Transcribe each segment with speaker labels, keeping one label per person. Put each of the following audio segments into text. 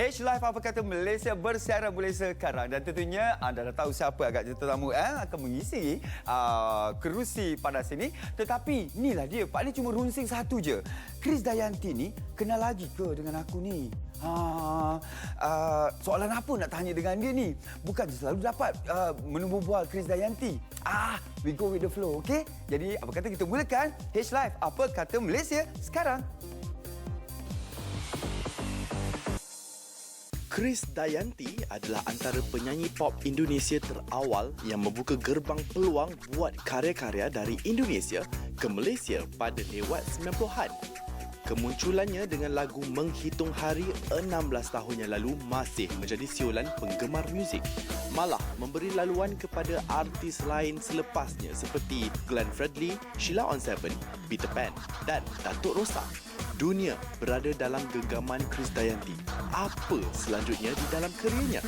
Speaker 1: H Live Apa Kata Malaysia bersiaran mulai sekarang. Dan tentunya anda dah tahu siapa agak tetamu akan mengisi kerusi pada sini. Tetapi inilah dia, Pak ni cuma runsing satu je. Krisdayanti ni kenal lagi ke dengan aku ni? Soalan apa nak tanya dengan dia ni? Bukan selalu dapat menemu bual Krisdayanti. We go with the flow, okey? Jadi apa kata kita mulakan H Live Apa Kata Malaysia sekarang.
Speaker 2: Krisdayanti adalah antara penyanyi pop Indonesia terawal yang membuka gerbang peluang buat karya-karya dari Indonesia ke Malaysia pada lewat 90-an. Kemunculannya dengan lagu Menghitung Hari 16 tahun yang lalu masih menjadi siulan penggemar muzik. Malah memberi laluan kepada artis lain selepasnya seperti Glenn Fredly, Sheila on 7, Peter Pan dan Datuk Rosa. Dunia berada dalam genggaman Krisdayanti. Apa selanjutnya di dalam kerjanya?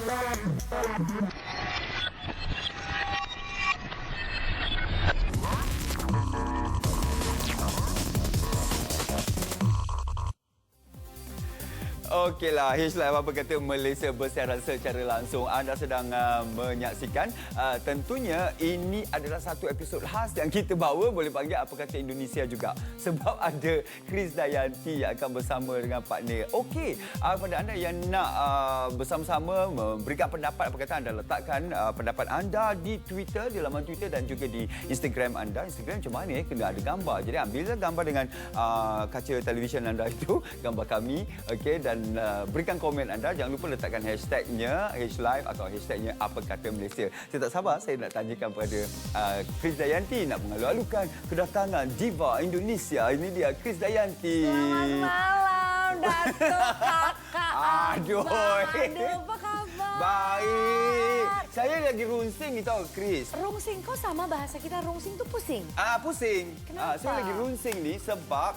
Speaker 1: Okeylah, H Live Apa Kata Malaysia bersiaran secara langsung. Anda sedang menyaksikan. Tentunya ini adalah satu episod khas yang kita bawa, boleh panggil Apa Kata Indonesia juga. Sebab ada Krisdayanti yang akan bersama dengan partner. Okey, kepada anda yang nak bersama-sama memberikan pendapat, apa kata anda letakkan pendapat anda di Twitter, di laman Twitter dan juga di Instagram anda. Instagram macam mana kena ada gambar. Jadi ambillah gambar dengan kaca televisyen anda itu, gambar kami. Okey, dan berikan komen anda. Jangan lupa letakkan hashtagnya HLive atau hashtagnya Apa Kata Malaysia. Saya tak sabar, saya nak tanyakan kepada Krisdayanti, nak mengalu-alukan kedatangan diva Indonesia. Ini dia Krisdayanti.
Speaker 3: Selamat malam, Datuk Kakak.
Speaker 1: Aduh,
Speaker 3: apa kabar?
Speaker 1: baik. Saya lagi runsing ni tahu, Kris.
Speaker 3: Rungsing, kau sama bahasa kita. Rungsing tu pusing.
Speaker 1: Pusing.
Speaker 3: Kenapa?
Speaker 1: Saya lagi runsing ni sebab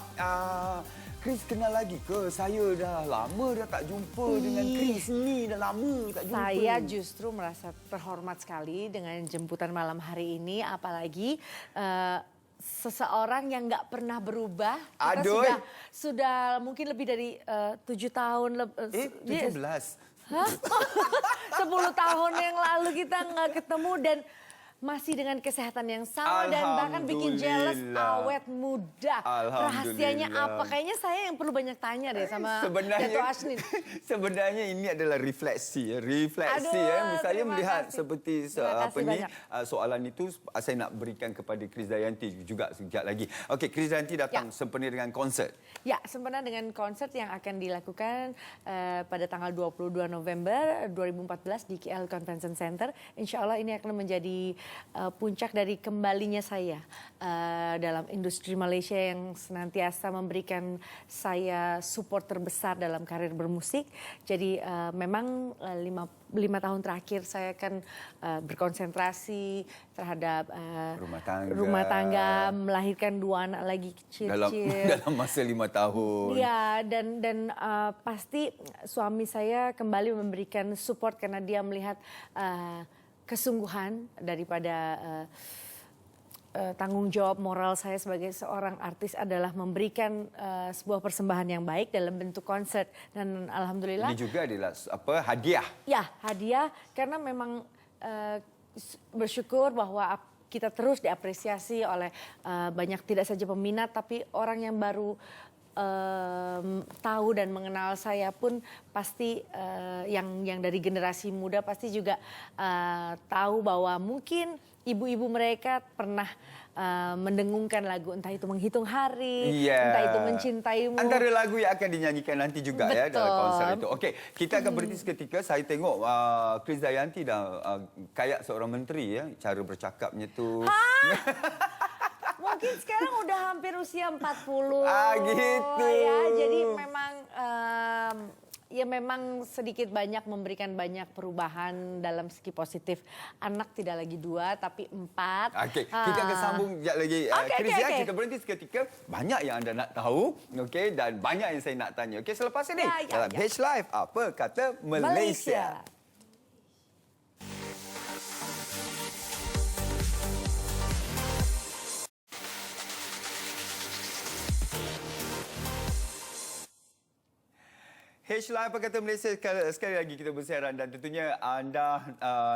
Speaker 1: Kris kenal lagi ke? Saya dah lama dah tak jumpa dengan Kris ni. Dah lama tak jumpa.
Speaker 3: Saya justru merasa terhormat sekali dengan jemputan malam hari ini. Apalagi seseorang yang nggak pernah berubah. Kita
Speaker 1: Aduh.
Speaker 3: sudah mungkin lebih dari 7 tahun.
Speaker 1: 17.
Speaker 3: Hah? 10 tahun yang lalu kita nggak ketemu dan masih dengan kesehatan yang sama dan bahkan bikin jealous, awet muda. Rahasianya apa? Kayaknya saya yang perlu banyak tanya deh sama Dato' Ashnil.
Speaker 1: Sebenarnya ini adalah refleksi. Saya melihat
Speaker 3: kasih.
Speaker 1: seperti soalan itu saya nak berikan kepada Krisdayanti juga sekejap lagi. Okey, Krisdayanti datang sempena dengan konsert.
Speaker 3: Ya, sempena dengan konsert yang akan dilakukan pada tanggal 22 November 2014 di KL Convention Center. Insya Allah ini akan menjadi puncak dari kembalinya saya dalam industri Malaysia yang senantiasa memberikan saya support terbesar dalam karir bermusik. Jadi memang 5 tahun terakhir saya akan berkonsentrasi terhadap rumah tangga, melahirkan 2 anak lagi kecil-kecil.
Speaker 1: Dalam masa 5 tahun.
Speaker 3: Ya, dan pasti suami saya kembali memberikan support karena dia melihat kesungguhan daripada tanggung jawab moral saya sebagai seorang artis adalah memberikan sebuah persembahan yang baik dalam bentuk konser. Dan alhamdulillah
Speaker 1: Ini juga adalah hadiah.
Speaker 3: Ya, hadiah karena memang bersyukur bahwa kita terus diapresiasi oleh banyak, tidak saja peminat tapi orang yang baru tahu dan mengenal saya pun pasti yang dari generasi muda pasti juga tahu bahwa mungkin ibu-ibu mereka pernah mendengungkan lagu entah itu Menghitung Hari, entah itu Mencintaimu.
Speaker 1: Antara lagu yang akan dinyanyikan nanti juga.
Speaker 3: Betul.
Speaker 1: Ya dalam konser itu. Okey, kita akan berhenti seketika. Saya tengok Krisdayanti dah kayak seorang menteri ya, cara bercakapnya tu.
Speaker 3: Mungkin sekarang udah hampir usia 40.
Speaker 1: Gitu.
Speaker 3: Ya, jadi memang sedikit banyak memberikan banyak perubahan dalam segi positif. Anak tidak lagi 2 tapi 4.
Speaker 1: Okey, kita akan sambung sekejap lagi. Kris, kita berhenti seketika. Banyak yang anda nak tahu, okey, dan banyak yang saya nak tanya. Okey, selepas ini dalam H Live Apa Kata Malaysia. H-Line Pakatan Malaysia sekali lagi kita bersiaran dan tentunya anda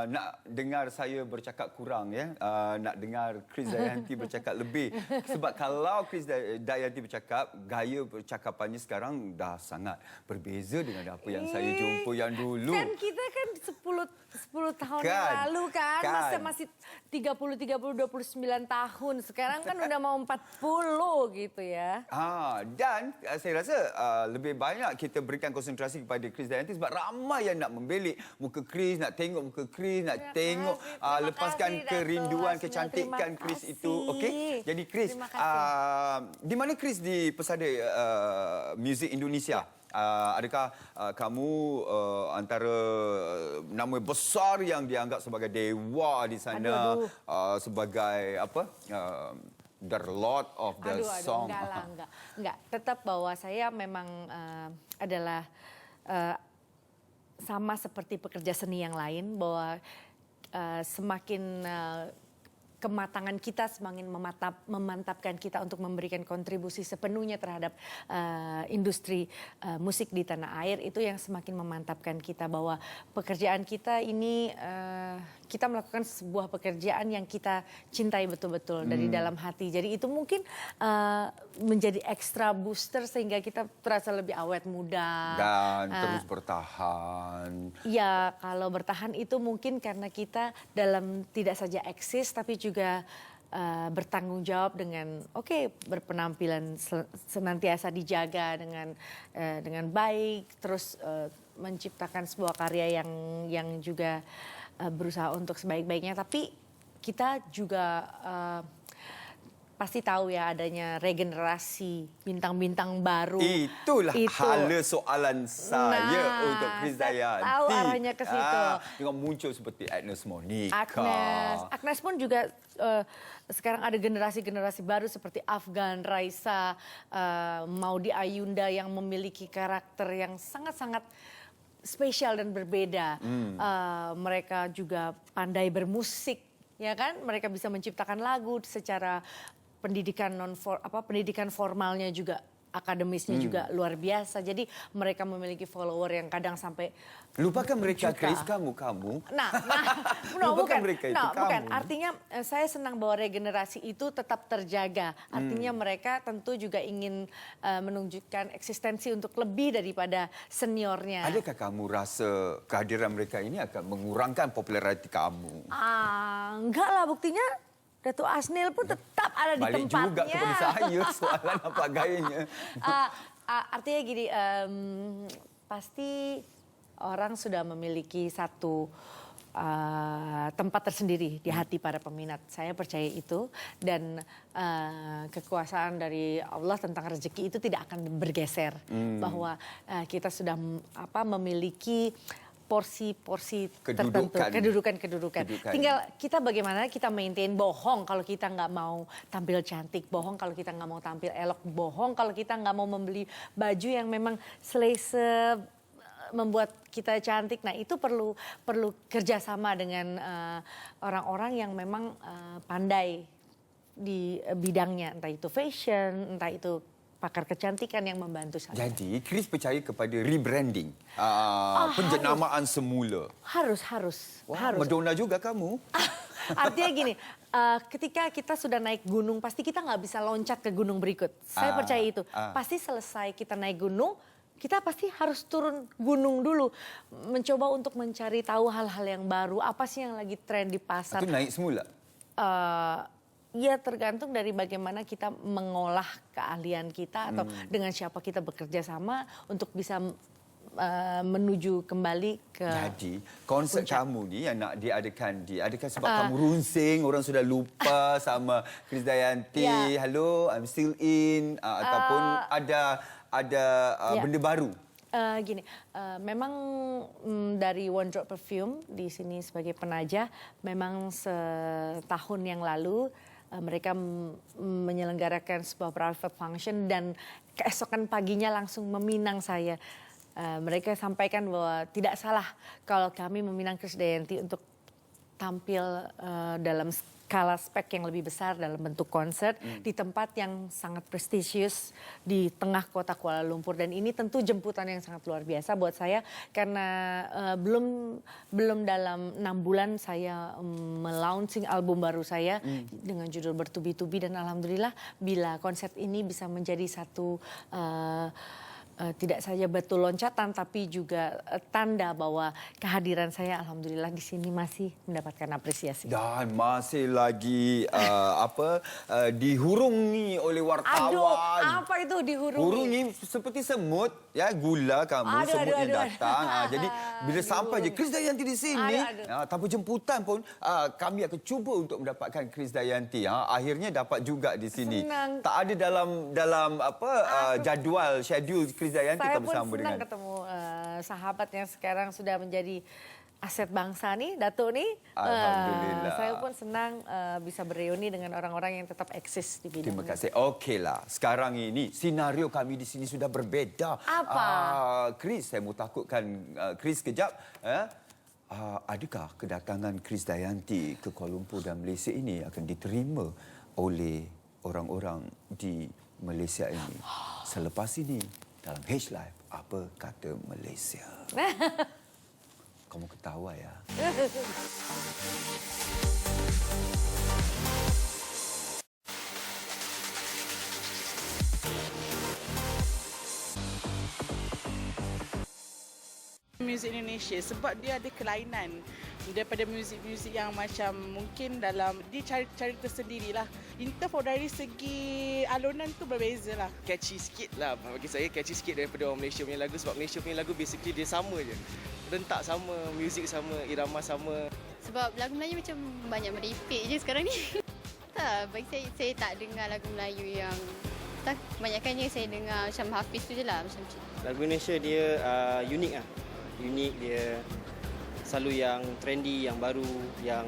Speaker 1: nak dengar saya bercakap kurang ya, nak dengar Chris Dayanti bercakap lebih sebab kalau Chris Dayanti bercakap, gaya percakapannya sekarang dah sangat berbeza dengan apa yang saya jumpa yang dulu.
Speaker 3: Kan kita kan 10 tahun
Speaker 1: Kan,
Speaker 3: yang lalu kan,
Speaker 1: kan.
Speaker 3: masih 29 tahun. Sekarang kan udah mau 40 gitu ya.
Speaker 1: Dan saya rasa lebih banyak kita berikan konsentrasi kepada Chris Dayanti sebab ramai yang nak membelik muka Chris, nak tengok muka Chris, nak tengok
Speaker 3: Terima
Speaker 1: lepaskan
Speaker 3: kasih,
Speaker 1: kerinduan
Speaker 3: Dato'
Speaker 1: kecantikan
Speaker 3: Hasnul.
Speaker 1: Chris
Speaker 3: Terima
Speaker 1: itu. Okey. Jadi Chris,
Speaker 3: Terima kasih.
Speaker 1: di mana Chris di pesada muzik Indonesia? Adakah kamu antara nama besar yang dianggap sebagai dewa di sana, sebagai apa? The Lord of the Song.
Speaker 3: Enggak. Tetap bahwa saya memang adalah sama seperti pekerja seni yang lain, bahwa semakin kematangan kita semakin memantapkan kita untuk memberikan kontribusi sepenuhnya terhadap industri musik di tanah air. Itu yang semakin memantapkan kita bahwa pekerjaan kita ini kita melakukan sebuah pekerjaan yang kita cintai betul-betul dari dalam hati. Jadi itu mungkin menjadi ekstra booster sehingga kita terasa lebih awet muda.
Speaker 1: Dan terus bertahan.
Speaker 3: Ya, kalau bertahan itu mungkin karena kita dalam tidak saja eksis tapi juga bertanggung jawab dengan berpenampilan senantiasa dijaga dengan baik, terus menciptakan sebuah karya yang juga berusaha untuk sebaik-baiknya. Tapi kita juga pasti tahu ya adanya regenerasi bintang-bintang baru.
Speaker 1: Itulah hala soalan saya untuk Chris Dayanti.
Speaker 3: Tahu arahnya ke situ.
Speaker 1: Dengan muncul seperti Agnes Monica.
Speaker 3: Agnes pun juga sekarang ada generasi-generasi baru seperti Afgan, Raisa, Maudy Ayunda yang memiliki karakter yang sangat-sangat spesial dan berbeda. Mereka juga pandai bermusik, ya kan? Mereka bisa menciptakan lagu secara pendidikan formalnya juga, akademisnya juga luar biasa. Jadi mereka memiliki follower yang kadang sampai
Speaker 1: lupakan mereka,
Speaker 3: juta.
Speaker 1: Chris, kamu.
Speaker 3: Bukan.
Speaker 1: Mereka itu
Speaker 3: Bukan.
Speaker 1: kamu.
Speaker 3: Artinya saya senang bahwa regenerasi itu tetap terjaga. Artinya mereka tentu juga ingin menunjukkan eksistensi untuk lebih daripada seniornya.
Speaker 1: Adakah kamu rasa kehadiran mereka ini akan mengurangkan populariti kamu?
Speaker 3: Enggak lah, buktinya Dato' Asnil pun tetap ada di
Speaker 1: Balik
Speaker 3: tempatnya.
Speaker 1: juga kepada saya soalan apa gayanya.
Speaker 3: Artinya gini, pasti orang sudah memiliki satu tempat tersendiri di hati para peminat. Saya percaya itu, dan kekuasaan dari Allah tentang rezeki itu tidak akan bergeser. Bahwa kita sudah memiliki porsi-porsi tertentu, kedudukan. Tinggal kita bagaimana kita maintain. Bohong kalau kita nggak mau tampil cantik, bohong kalau kita nggak mau tampil elok, bohong kalau kita nggak mau membeli baju yang memang selese membuat kita cantik. Nah, itu perlu kerjasama dengan orang-orang yang memang pandai di bidangnya, entah itu fashion, entah itu pakar kecantikan yang membantu saya.
Speaker 1: Jadi, Chris percaya kepada rebranding, penjenamaan semula.
Speaker 3: Harus.
Speaker 1: Wah, Madonna juga kamu.
Speaker 3: Artinya gini, ketika kita sudah naik gunung, pasti kita nggak bisa loncat ke gunung berikut. Saya percaya itu. Pasti selesai kita naik gunung, kita pasti harus turun gunung dulu. Mencoba untuk mencari tahu hal-hal yang baru, apa sih yang lagi tren di pasar.
Speaker 1: Itu naik semula?
Speaker 3: Ya, tergantung dari bagaimana kita mengolah keahlian kita atau dengan siapa kita bekerja sama untuk bisa menuju kembali ke.
Speaker 1: Jadi konsep kamu ni yang nak diadakan sebab kamu runsing, orang sudah lupa sama Chris Dayanti. Hello, I'm still in, ataupun ada benda baru.
Speaker 3: Memang dari One Drop Perfume di sini sebagai penajah, memang setahun yang lalu mereka menyelenggarakan sebuah private function dan keesokan paginya langsung meminang saya. Mereka sampaikan bahwa tidak salah kalau kami meminang Chris Dayanti untuk tampil dalam skala spek yang lebih besar dalam bentuk konser di tempat yang sangat prestisius di tengah kota Kuala Lumpur, dan ini tentu jemputan yang sangat luar biasa buat saya karena belum dalam 6 bulan saya melaunching album baru saya dengan judul Bertubi-tubi, dan alhamdulillah bila konser ini bisa menjadi satu tidak saja betul loncatan tapi juga tanda bahwa kehadiran saya alhamdulillah di sini masih mendapatkan apresiasi.
Speaker 1: Dan masih lagi dihurungi oleh wartawan.
Speaker 3: Aduh, apa itu dihurungi?
Speaker 1: Hurungi seperti semut, ya, gula kamu, semut yang datang. Jadi bila sampai je Krisdayanti di sini, tanpa jemputan pun kami akan cuba untuk mendapatkan Krisdayanti. Akhirnya dapat juga di sini.
Speaker 3: Senang.
Speaker 1: Tak ada dalam jadual schedule Krisdayanti
Speaker 3: Saya
Speaker 1: tak
Speaker 3: pun
Speaker 1: bersama
Speaker 3: senang
Speaker 1: dengan.
Speaker 3: ketemu sahabat yang sekarang sudah menjadi aset bangsa nih, Datuk nih.
Speaker 1: Alhamdulillah.
Speaker 3: Saya pun senang bisa bereuni dengan orang-orang yang tetap eksis di bidang
Speaker 1: Terima
Speaker 3: ini.
Speaker 1: kasih. Okeylah. Sekarang ini senario kami di sini sudah berbeza.
Speaker 3: Apa?
Speaker 1: Chris, saya mau takutkan Chris kejap. Adakah kedatangan Krisdayanti ke Kuala Lumpur dan Malaysia ini akan diterima oleh orang-orang di Malaysia ini? Selepas ini dalam H Live, apa kata Malaysia? Kamu ketawa ya.
Speaker 4: Muzik Indonesia sebab dia ada kelainan daripada muzik-muzik yang macam mungkin dalam dia cari tersendirilah. In terms of dari segi alunan tu berbeza lah.
Speaker 5: Catchy sikit lah, bagi saya catchy sikit daripada orang Malaysia punya lagu, sebab Malaysia punya lagu basically dia sama je. Rentak sama, muzik sama, irama sama.
Speaker 6: Sebab lagu Melayu macam banyak merepek je sekarang ni. Tak, bagi saya tak dengar lagu Melayu yang tak, kebanyakannya saya dengar macam Hafiz tu je lah, macam tu.
Speaker 5: Lagu Indonesia dia unik lah. Unik, dia selalu yang trendy, yang baru, yang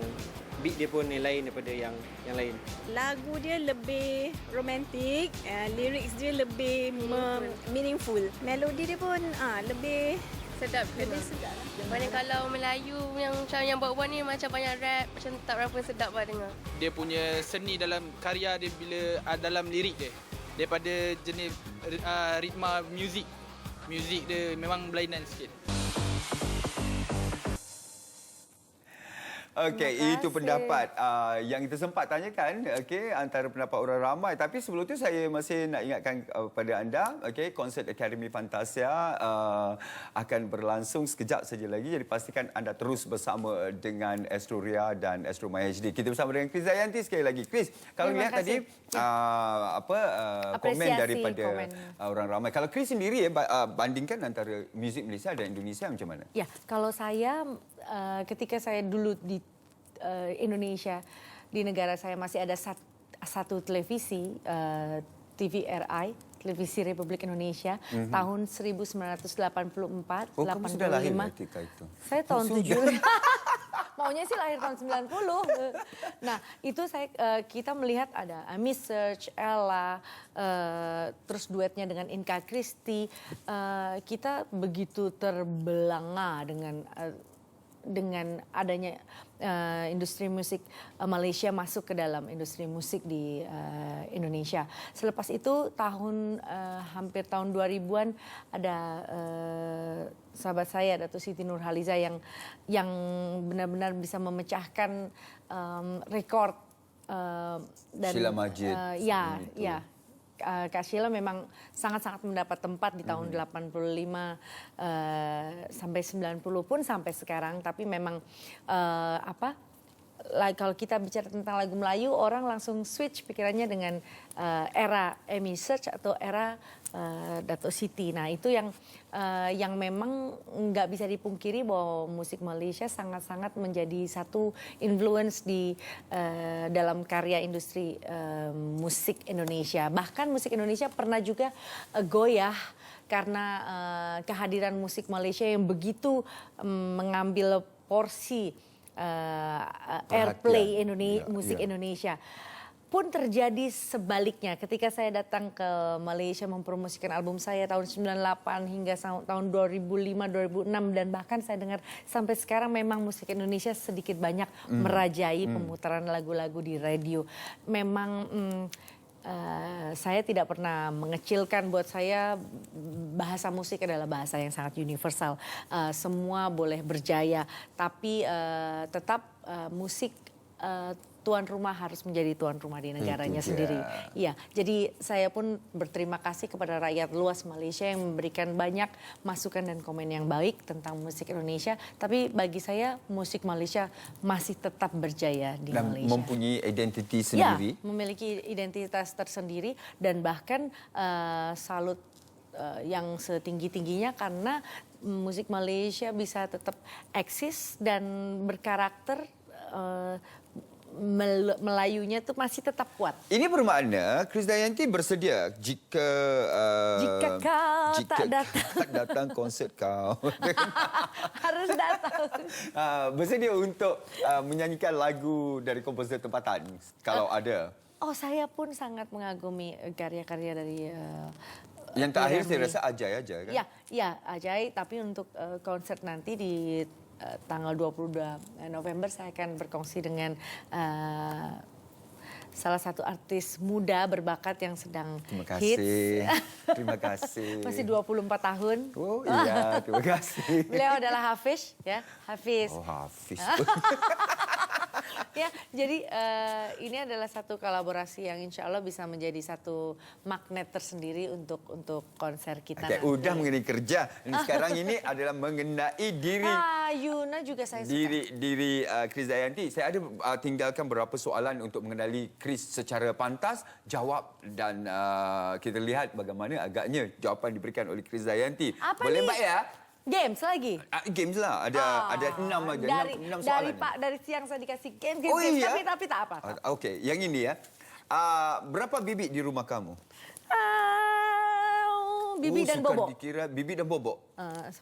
Speaker 5: beat dia pun yang lain daripada yang lain.
Speaker 7: Lagu dia lebih romantik, lyrics dia lebih meaningful. Melodi dia pun lebih
Speaker 6: Sedap,
Speaker 7: lebih sedap.
Speaker 6: Mana kalau Melayu yang macam yang buat-buat ni macam banyak rap, macam tak berapa sedap lah dengar.
Speaker 8: Dia punya seni dalam karya dia bila dalam lirik dia. Daripada jenis ritma muzik. Muzik dia memang berlainan sikit.
Speaker 1: Okey, itu pendapat yang kita sempat tanyakan, okey, antara pendapat orang ramai. Tapi sebelum itu saya masih nak ingatkan kepada anda, okey, konsert Akademi Fantasia akan berlangsung sekejap saja lagi. Jadi pastikan anda terus bersama dengan Astro Ria dan Astro My HD. Kita bersama dengan Krisdayanti sekali lagi. Chris, kalau lihat tadi komen daripada orang ramai. Kalau Chris sendiri bandingkan antara muzik Malaysia dan Indonesia macam mana?
Speaker 3: Ya, kalau saya ketika saya dulu di Indonesia, di negara saya masih ada satu televisi, TVRI, Televisi Republik Indonesia, tahun 1984,
Speaker 1: Oh, kamu sudah lahir ketika itu?
Speaker 3: Saya tahun 70. Maunya sih lahir tahun 90. Nah, itu kita melihat ada Ami Search, Ella, terus duetnya dengan Inka Christie. Kita begitu terbelanga dengan adanya industri musik Malaysia masuk ke dalam industri musik di Indonesia. Selepas itu hampir tahun 2000-an ada sahabat saya Datuk Siti Nurhaliza yang benar-benar bisa memecahkan rekor dan
Speaker 1: Sheila Majid.
Speaker 3: Ya. Kak Sheila memang sangat-sangat mendapat tempat di tahun 85 sampai 90 pun sampai sekarang. Tapi memang kalau kita bicara tentang lagu Melayu, orang langsung switch pikirannya dengan era Amy Search atau era Datuk Siti. Nah, itu yang memang nggak bisa dipungkiri bahwa musik Malaysia sangat-sangat menjadi satu influence di dalam karya industri musik Indonesia. Bahkan musik Indonesia pernah juga goyah karena kehadiran musik Malaysia yang begitu mengambil porsi airplay musik Indonesia. pun terjadi sebaliknya. Ketika saya datang ke Malaysia mempromosikan album saya tahun 98 hingga tahun 2005, 2006 dan bahkan saya dengar sampai sekarang memang musik Indonesia sedikit banyak merajai pemutaran lagu-lagu di radio. Memang saya tidak pernah mengecilkan, buat saya bahasa musik adalah bahasa yang sangat universal. Semua boleh berjaya, tapi tetap musik tuan rumah harus menjadi tuan rumah di negaranya sendiri. Iya, jadi saya pun berterima kasih kepada rakyat luas Malaysia yang memberikan banyak masukan dan komen yang baik tentang musik Indonesia. Tapi bagi saya musik Malaysia masih tetap berjaya di
Speaker 1: Dan
Speaker 3: Malaysia.
Speaker 1: mempunyai identiti sendiri.
Speaker 3: Ya, memiliki identitas tersendiri dan bahkan salut yang setinggi-tingginya karena musik Malaysia bisa tetap eksis dan berkarakter. Melayunya tuh masih tetap kuat.
Speaker 1: Ini bermakna Krisdayanti bersedia jika
Speaker 3: Kau tak
Speaker 1: datang konsert kau.
Speaker 3: Harus datang.
Speaker 1: Bersedia untuk menyanyikan lagu dari komposer tempatan kalau ada.
Speaker 3: Oh, saya pun sangat mengagumi karya-karya dari
Speaker 1: Yang terakhir saya
Speaker 3: Ramli.
Speaker 1: rasa Ajai aja kan.
Speaker 3: Ya, Ajai. Tapi untuk konser nanti di tanggal 22 November saya akan berkongsi dengan salah satu artis muda berbakat yang sedang
Speaker 1: Terima
Speaker 3: hits.
Speaker 1: kasih. Terima kasih.
Speaker 3: Masih 24 tahun.
Speaker 1: Oh iya, terima kasih.
Speaker 3: Beliau adalah Hafiz, ya. Hafiz.
Speaker 1: Oh, Hafiz.
Speaker 3: Ya, jadi ini adalah satu kolaborasi yang insya Allah bisa menjadi satu magnet tersendiri untuk konser kita.
Speaker 1: Okey,
Speaker 3: nanti.
Speaker 1: udah mengenai kerja. Dan sekarang ini adalah mengenai diri
Speaker 3: Yuna juga saya suka.
Speaker 1: diri Krisdayanti. Saya ada tinggalkan beberapa soalan untuk mengenali Kris secara pantas, jawab dan kita lihat bagaimana agaknya jawapan diberikan oleh Krisdayanti.
Speaker 3: Apa
Speaker 1: Boleh
Speaker 3: nih?
Speaker 1: baik ya?
Speaker 3: Games lagi.
Speaker 1: Games lah. Ada 6 aja. 6 soalan.
Speaker 3: Dari siang saya dikasih games,
Speaker 1: Oh, iya?
Speaker 3: tapi tak apa.
Speaker 1: Okey, yang ini ya. Berapa bibit di rumah kamu?
Speaker 3: Bibi dan
Speaker 1: suka
Speaker 3: Bobo.
Speaker 1: Dikira bibi dan Bobo.
Speaker 3: 10.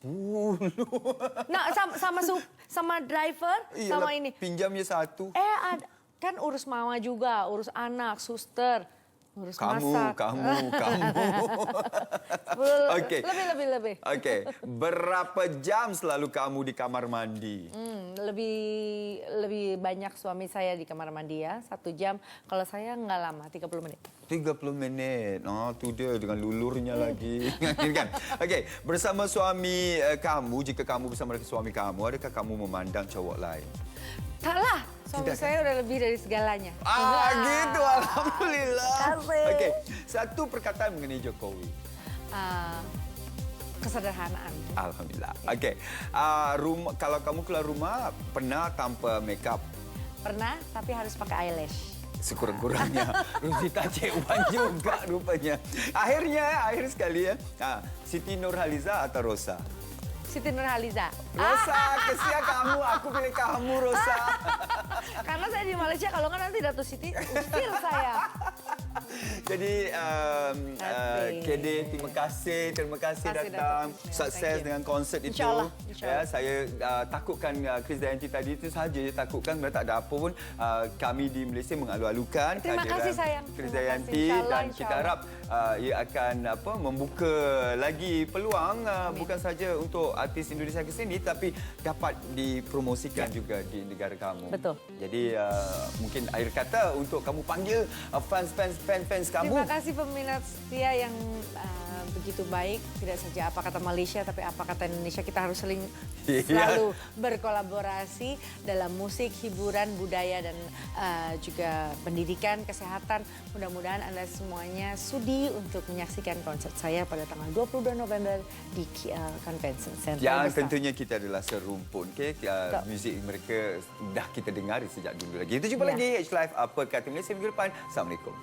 Speaker 1: 10.
Speaker 3: Nah, sama driver, sama ini.
Speaker 1: Pinjamnya 1.
Speaker 3: Kan urus mama juga, urus anak, suster, urus masak.
Speaker 1: Kamu. Okey.
Speaker 3: Lebih.
Speaker 1: Okey. Berapa jam selalu kamu di kamar mandi?
Speaker 3: Lebih banyak suami saya di kamar mandi ya, 1 jam. Kalau saya nggak lama, 30 menit.
Speaker 1: 30 minit. Tu dia dengan lulurnya lagi. Kan? Okey, bersama suami kamu, jika kamu bersama dengan suami kamu, adakah kamu memandang cowok lain?
Speaker 3: Taklah, suami
Speaker 1: Tidak,
Speaker 3: saya udah lebih dari segalanya.
Speaker 1: Gitu, alhamdulillah.
Speaker 3: Kasih.
Speaker 1: Okey, satu perkataan mengenai Jokowi.
Speaker 3: Kesederhanaan.
Speaker 1: Alhamdulillah. Okey. Kalau kamu keluar rumah pernah tanpa makeup?
Speaker 3: Pernah, tapi harus pakai eyelash.
Speaker 1: Sekurang-kurangnya Rosita Cik Wan juga rupanya. Akhir sekali ya. Siti Nurhaliza atau Rosa?
Speaker 3: Siti Nurhaliza.
Speaker 1: Rosa, kesian kamu. Aku pilih kamu, Rosa.
Speaker 3: Karena saya di Malaysia, kalau nggak nanti Dato' Siti usir saya.
Speaker 1: Jadi, Kede, terima kasih datang.
Speaker 3: Dato'.
Speaker 1: Sukses
Speaker 3: Thank you.
Speaker 1: dengan konsert itu.
Speaker 3: InsyaAllah.
Speaker 1: Ya, saya takutkan Krisdayanti tadi itu sahaja. Takutkan tak ada apa pun. Kami di Malaysia mengalu-alukan
Speaker 3: Terima kasih, sayang.
Speaker 1: Krisdayanti
Speaker 3: Terima kasih.
Speaker 1: dan
Speaker 3: Insya
Speaker 1: kita harap ia akan membuka lagi peluang bukan saja untuk artis Indonesia ke sini tapi dapat dipromosikan juga di negara kamu.
Speaker 3: Betul.
Speaker 1: Jadi mungkin akhir kata untuk kamu panggil fans kamu.
Speaker 3: Terima kasih peminat setia yang begitu baik. Tidak saja apa kata Malaysia, tapi apa kata Indonesia. Kita harus selalu berkolaborasi dalam musik, hiburan, budaya, dan juga pendidikan, kesehatan. Mudah-mudahan Anda semuanya sudi untuk menyaksikan konser saya pada tanggal 22 November di KL Convention Center.
Speaker 1: Yang tentunya kita adalah serumpun. Muzik mereka dah kita dengar sejak dulu lagi. Kita jumpa lagi H Live apa kata Malaysia minggu depan. Assalamualaikum.